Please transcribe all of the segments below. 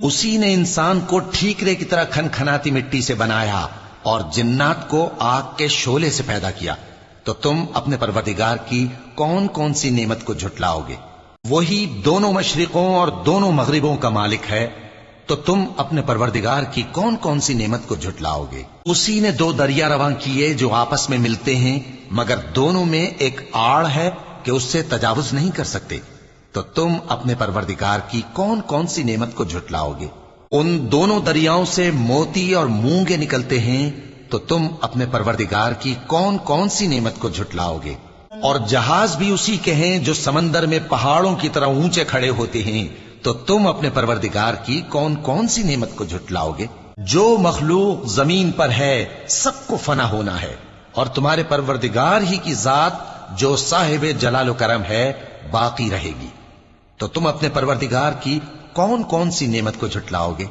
اسی نے انسان کو ٹھیکرے کی طرح کھنکھناتی مٹی سے بنایا اور جنات کو آگ کے شعلے سے پیدا کیا، تو تم اپنے پروردگار کی کون کون سی نعمت کو جھٹلاؤ گے؟ وہی دونوں مشرقوں اور دونوں مغربوں کا مالک ہے، تو تم اپنے پروردگار کی کون کون سی نعمت کو جھٹلاؤ گے؟ اسی نے دو دریا رواں کیے جو آپس میں ملتے ہیں، مگر دونوں میں ایک آڑ ہے کہ اس سے تجاوز نہیں کر سکتے، تو تم اپنے پروردگار کی کون کون سی نعمت کو جھٹلاؤ گے؟ ان دونوں دریاؤں سے موتی اور مونگے نکلتے ہیں، تو تم اپنے پروردگار کی کون کون سی نعمت کو جھٹلاؤ گے؟ اور جہاز بھی اسی کے ہیں جو سمندر میں پہاڑوں کی طرح اونچے کھڑے ہوتے ہیں، تو تم اپنے پروردگار کی کون کون سی نعمت کو جھٹلاؤ گے؟ جو مخلوق زمین پر ہے سب کو فنا ہونا ہے، اور تمہارے پروردگار ہی کی ذات جو صاحب جلال و کرم ہے باقی رہے گی، تو تم اپنے پروردگار کی کون کون سی نعمت کو جھٹلاؤ گے؟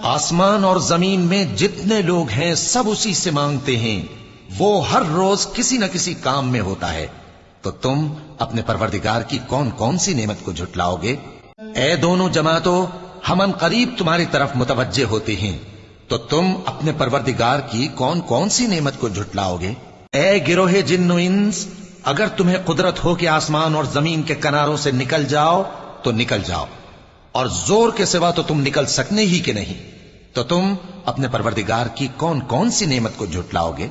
آسمان اور زمین میں جتنے لوگ ہیں سب اسی سے مانگتے ہیں، وہ ہر روز کسی نہ کسی کام میں ہوتا ہے، تو تم اپنے پروردگار کی کون کون سی نعمت کو جھٹلاؤ گے؟ اے دونوں جماعتوں، ہم ان قریب تمہاری طرف متوجہ ہوتے ہیں، تو تم اپنے پروردگار کی کون کون سی نعمت کو جھٹلاؤ گے؟ اے گروہ جن و انس، اگر تمہیں قدرت ہو کہ آسمان اور زمین کے کناروں سے نکل جاؤ تو نکل جاؤ، اور زور کے سوا تو تم نکل سکنے ہی کہ نہیں، تو تم اپنے پروردگار کی کون کون سی نعمت کو جھٹلاؤ گے؟